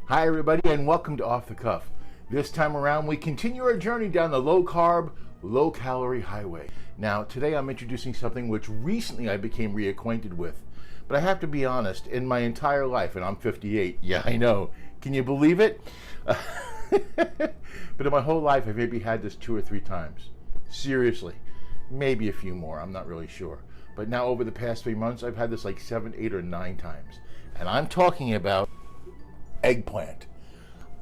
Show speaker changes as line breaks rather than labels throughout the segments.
Hi everybody and welcome to Off the Cuff. This time around we continue our journey down the low carb, low calorie highway. Now today I'm introducing something which recently I became reacquainted with. But I have to be honest, in my entire life, and I'm 58, yeah I know, can you believe it? But in my whole life I've maybe had this 2 or 3 times. Seriously, maybe a few more, I'm not really sure. But now over the past 3 months I've had this like 7, 8, or 9 times. And I'm talking about eggplant.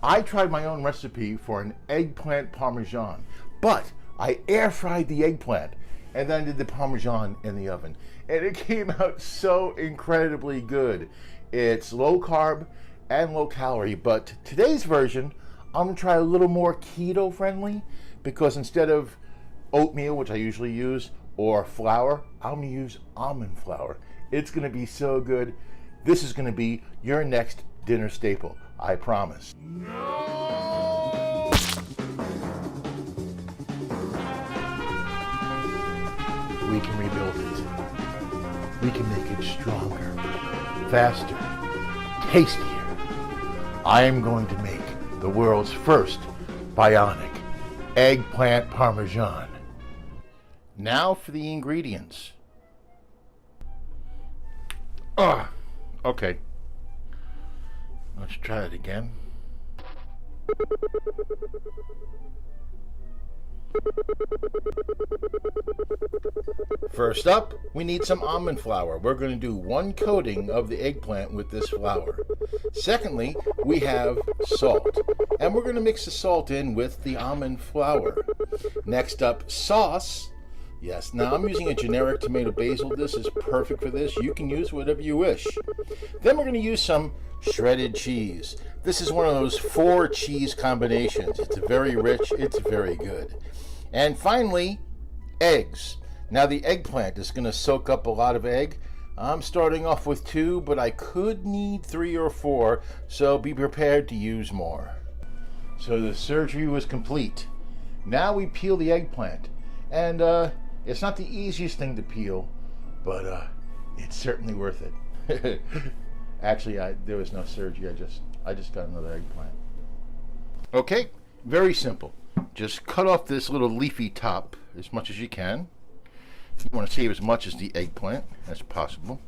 I tried my own recipe for an eggplant parmesan, but I air fried the eggplant and then did the parmesan in the oven. And it came out so incredibly good. It's low carb and low calorie, but today's version, I'm gonna try a little more keto friendly because instead of oatmeal, which I usually use, or flour, I'm gonna use almond flour. It's gonna be so good. This is gonna be your next dinner staple, I promise. No! We can rebuild it. We can make it stronger, faster, tastier. I am going to make the world's first Bionic Eggplant Parmesan. Now for the ingredients. Okay. Let's try it again. First up, we need some almond flour. We're going to do 1 coating of the eggplant with this flour. Secondly, we have salt. And we're going to mix the salt in with the almond flour. Next up, sauce. Yes, now I'm using a generic tomato basil. This is perfect for this. You can use whatever you wish. Then we're going to use some shredded cheese. This is one of those 4 cheese combinations. It's very rich, it's very good. And finally, eggs. Now the eggplant is going to soak up a lot of egg. I'm starting off with 2, but I could need 3 or 4, so be prepared to use more. So the surgery was complete. Now we peel the eggplant. And it's not the easiest thing to peel, but it's certainly worth it. Actually, there was no surgery. I just got another eggplant. Okay, very simple. Just cut off this little leafy top as much as you can. You want to save as much as the eggplant as possible.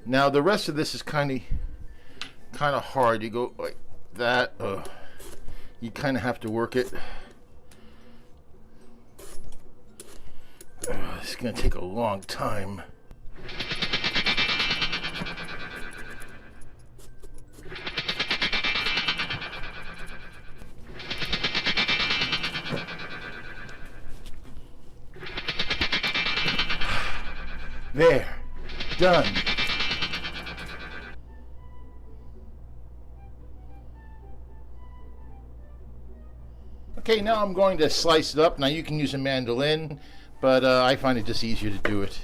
Now the rest of this is kind of hard. You go like that. You kind of have to work it. It's going to take a long time. There, done. Okay, now I'm going to slice it up. Now you can use a mandolin, but I find it just easier to do it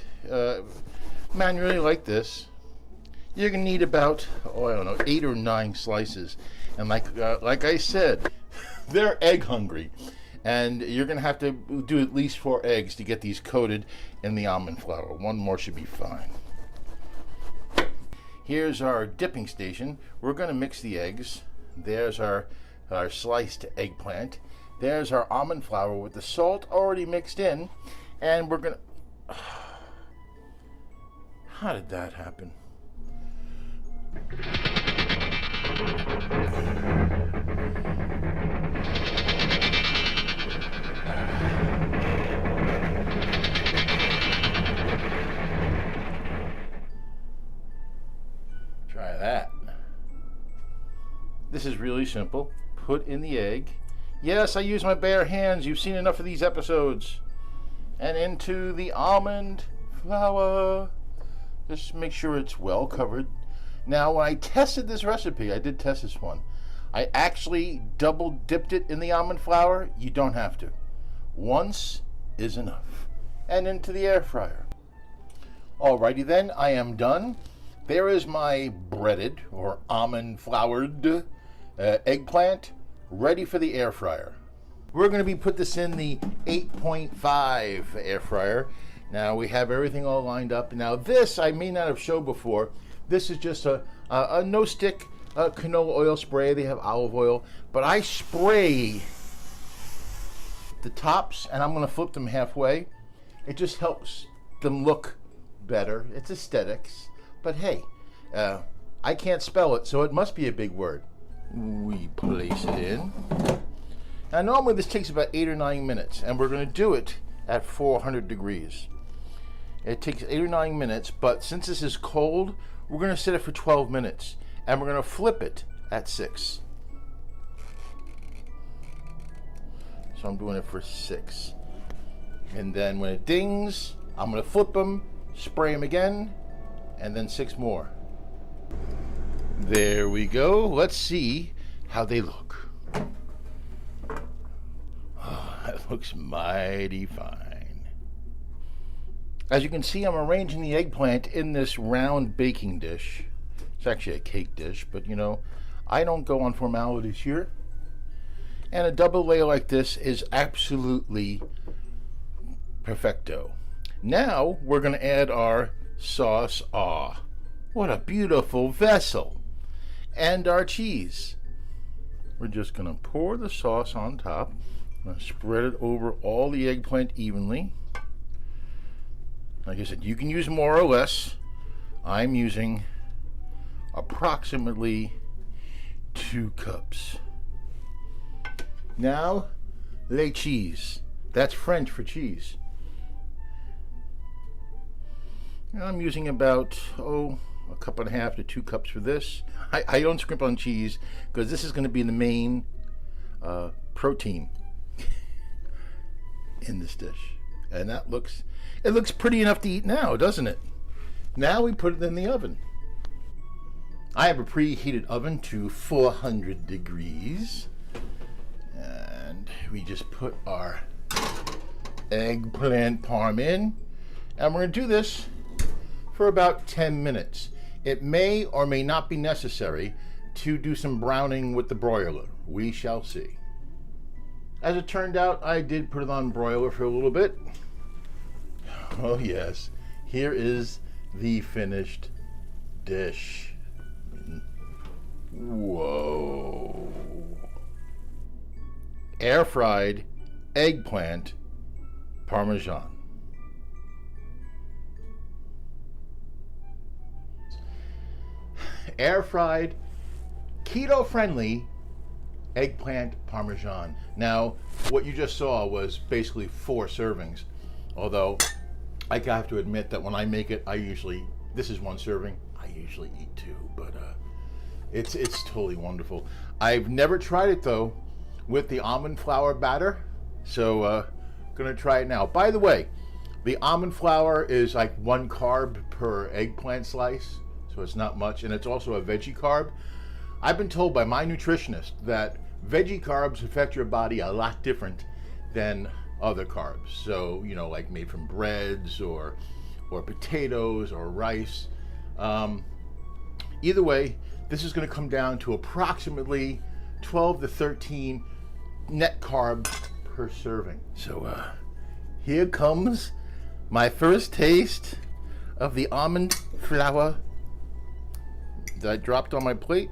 manually like this. You're gonna need about, I don't know, 8 or 9 slices. And like I said, they're egg hungry. And you're going to have to do at least 4 eggs to get these coated in the almond flour. 1 more should be fine. Here's our dipping station. We're going to mix the eggs. There's our sliced eggplant. There's our almond flour with the salt already mixed in. And we're going to... How did that happen? Try that. This is really simple. Put in the egg. Yes, I use my bare hands. You've seen enough of these episodes. And into the almond flour. Just make sure it's well covered. Now, when I tested this recipe, I did test this one. I actually double dipped it in the almond flour. You don't have to. Once is enough. And into the air fryer. Alrighty then, I am done. There is my breaded or almond floured eggplant ready for the air fryer. We're going to be put this in the 8.5 air fryer. Now we have everything all lined up. Now this I may not have showed before. This is just a A no stick canola oil spray. They have olive oil, but I spray the tops and I'm going to flip them halfway. It just helps them look better. It's aesthetics, but hey, I can't spell it, so it must be a big word. We place it in. Now normally this takes about 8 or 9 minutes, and we're going to do it at 400 degrees. It takes 8 or 9 minutes, but since this is cold, we're going to set it for 12 minutes, and we're going to flip it at 6. So I'm doing it for 6. And then when it dings, I'm going to flip them, spray them again, and then 6 more. There we go. Let's see how they look. Oh, that looks mighty fine. As you can see, I'm arranging the eggplant in this round baking dish. It's actually a cake dish, but you know, I don't go on formalities here. And a double layer like this is absolutely perfecto. Now we're going to add our sauce. Ah, what a beautiful vessel. And our cheese. We're just going to pour the sauce on top. I'm going to spread it over all the eggplant evenly. Like I said, you can use more or less. I'm using approximately 2 cups. Now, le cheese. That's French for cheese. I'm using about, a cup and a half to 2 cups for this. I don't scrimp on cheese because this is going to be the main protein in this dish. And it looks pretty enough to eat now, doesn't it? Now we put it in the oven. I have a preheated oven to 400 degrees. And we just put our eggplant parm in. And we're going to do this for about 10 minutes. It may or may not be necessary to do some browning with the broiler. We shall see. As it turned out, I did put it on broiler for a little bit. Oh yes, here is the finished dish. Whoa. Air fried eggplant parmesan. Air fried, keto friendly eggplant parmesan. Now, what you just saw was basically 4 servings. Although, I have to admit that when I make it, this is 1 serving. I usually eat 2, but it's totally wonderful. I've never tried it though with the almond flour batter, so gonna try it now. By the way, the almond flour is like 1 carb per eggplant slice, so it's not much, and it's also a veggie carb. I've been told by my nutritionist that veggie carbs affect your body a lot different than other carbs. So, you know, like made from breads or potatoes or rice. Either way, this is going to come down to approximately 12 to 13 net carbs per serving. So here comes my first taste of the almond flour that I dropped on my plate.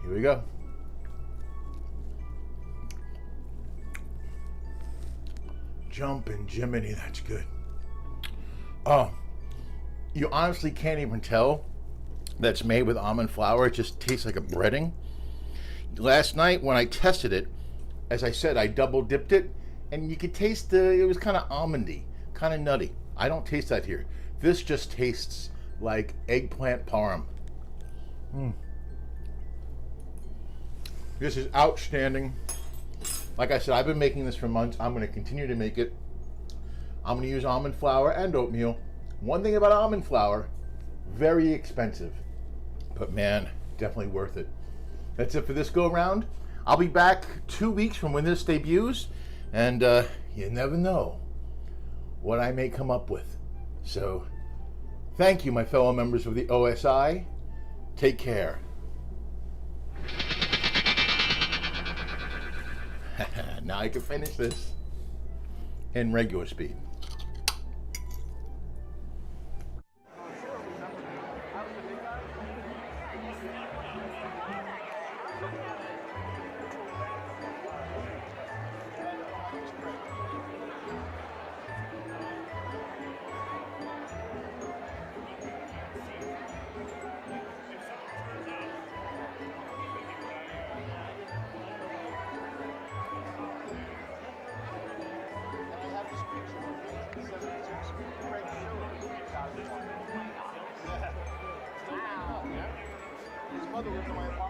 Here we go. Jumpin' Jiminy, that's good. Oh, you honestly can't even tell that's made with almond flour. It just tastes like a breading. Last night when I tested it, as I said, I double dipped it, and you could taste it was kind of almondy, kind of nutty. I don't taste that here. This just tastes like eggplant parm. This is outstanding. Like I said, I've been making this for months. I'm going to continue to make it. I'm going to use almond flour and oatmeal. One thing about almond flour, very expensive, but man, definitely worth it. That's it for this go round. I'll be back 2 weeks from when this debuts, and you never know what I may come up with. So thank you, my fellow members of the OSI. Take care. Now I can finish this in regular speed.
to my